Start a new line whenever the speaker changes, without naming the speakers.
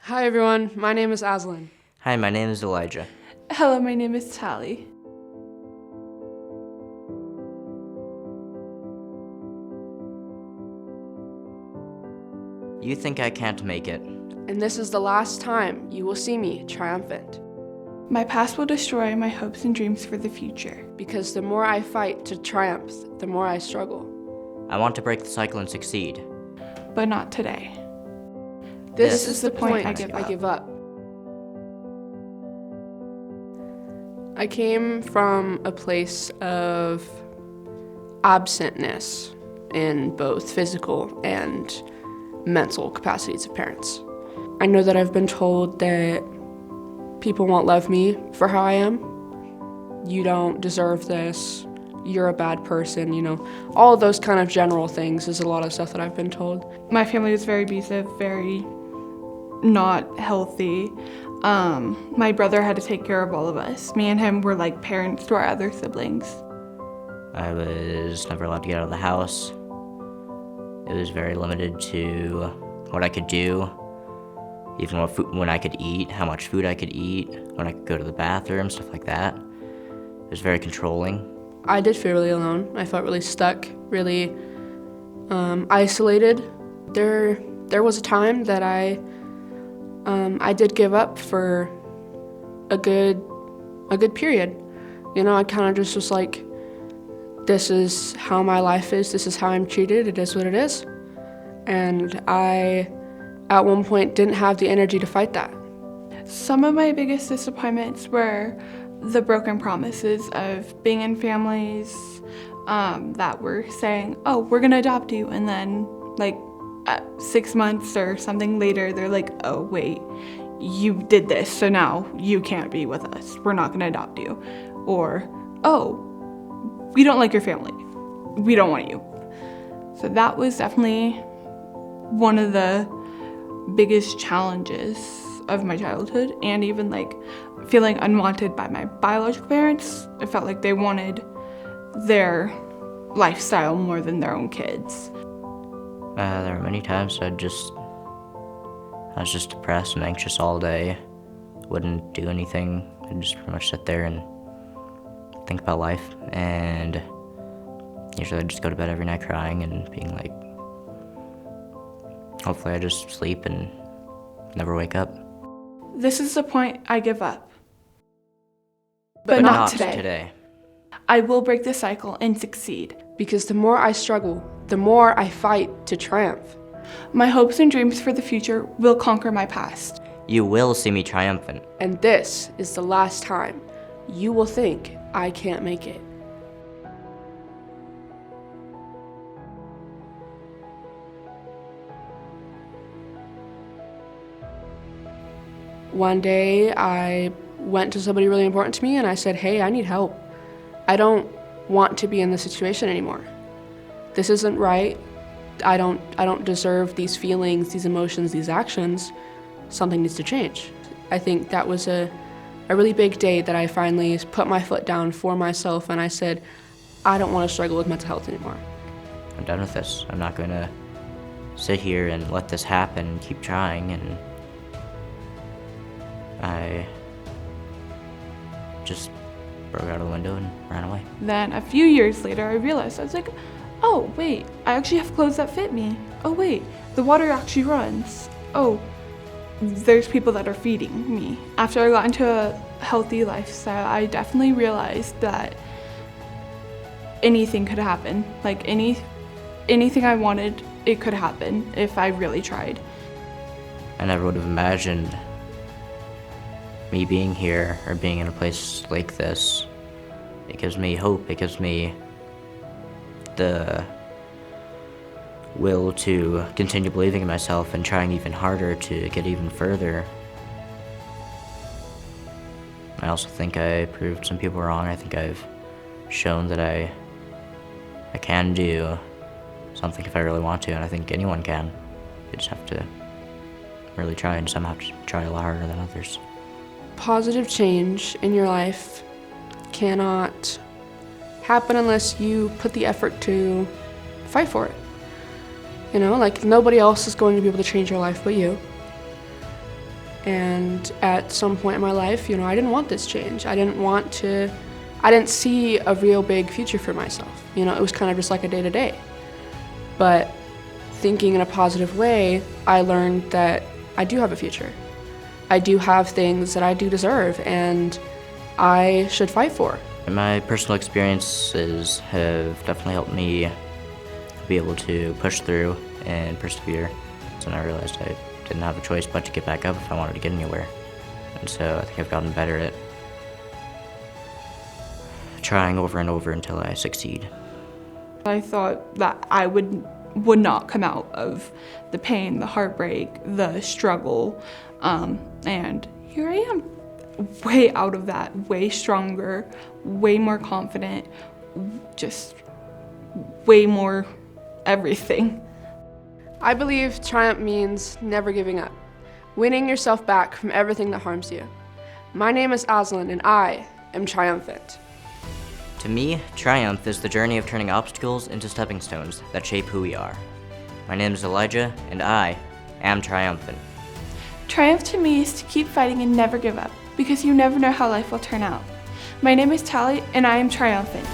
Hi everyone, my name is Aslan.
Hi, my name is Elijah.
Hello, my name is Tally.
You think I can't make it.
And this is the last time you will see me triumphant.
My past will destroy my hopes and dreams for the future.
Because the more I fight to triumph, the more I struggle.
I want to break the cycle and succeed.
But not today.
This is the point I give up. I came from a place of absentness in both physical and mental capacities of parents. I know that I've been told that people won't love me for how I am. You don't deserve this. You're a bad person, all of those kind of general things is a lot of stuff that I've been told.
My family was very abusive, very not healthy. My brother had to take care of all of us. Me and him were like parents to our other siblings.
I was never allowed to get out of the house. It was very limited to what I could do, even when I could eat, how much food I could eat, when I could go to the bathroom, stuff like that. It was very controlling.
I did feel really alone. I felt really stuck, really isolated. There was a time that I did give up for a good period. I kind of just was like, this is how my life is, this is how I'm treated, it is what it is. And I, at one point, didn't have the energy to fight that.
Some of my biggest disappointments were the broken promises of being in families that were saying, oh, we're gonna adopt you, and then 6 months or something later, they're like, oh, wait, you did this, so now you can't be with us. We're not gonna adopt you. Or, oh, we don't like your family. We don't want you. So that was definitely one of the biggest challenges of my childhood, and even feeling unwanted by my biological parents. I felt like they wanted their lifestyle more than their own kids.
There were many times I was just depressed and anxious all day. Wouldn't do anything. I'd just pretty much sit there and think about life. And usually I'd just go to bed every night crying and being like, hopefully I just sleep and never wake up.
This is the point I give up.
But not today.
I will break the cycle and succeed.
Because the more I struggle, the more I fight to triumph.
My hopes and dreams for the future will conquer my past.
You will see me triumphant.
And this is the last time you will think I can't make it. One day I went to somebody really important to me and I said, hey, I need help. I don't want to be in this situation anymore. This isn't right. I don't deserve these feelings, these emotions, these actions. Something needs to change. I think that was a really big day that I finally put my foot down for myself and I said, I don't want to struggle with mental health anymore.
I'm done with this. I'm not going to sit here and let this happen and keep trying. And I just broke out of the window and ran away.
Then a few years later, I realized, I was like, oh, wait, I actually have clothes that fit me. Oh, wait, the water actually runs. Oh, there's people that are feeding me. After I got into a healthy lifestyle, I definitely realized that anything could happen. Anything I wanted, it could happen if I really tried.
I never would have imagined me being here or being in a place like this. It gives me hope. It gives me the will to continue believing in myself and trying even harder to get even further. I also think I proved some people wrong. I think I've shown that I can do something if I really want to, and I think anyone can. You just have to really try, and some have to try a lot harder than others.
Positive change in your life cannot happen unless you put the effort to fight for it. Nobody else is going to be able to change your life but you. And at some point in my life, I didn't want this change. I didn't see a real big future for myself. It was kind of just like a day-to-day. But thinking in a positive way, I learned that I do have a future. I do have things that I do deserve and I should fight for.
My personal experiences have definitely helped me be able to push through and persevere. And I realized I didn't have a choice but to get back up if I wanted to get anywhere. And so I think I've gotten better at trying over and over until I succeed.
I thought that I would not come out of the pain, the heartbreak, the struggle, and here I am, way out of that, way stronger, way more confident, just way more everything.
I believe triumph means never giving up, winning yourself back from everything that harms you. My name is Aslan and I am triumphant.
To me, triumph is the journey of turning obstacles into stepping stones that shape who we are. My name is Elijah, and I am triumphant.
Triumph to me is to keep fighting and never give up, because you never know how life will turn out. My name is Tally, and I am triumphant.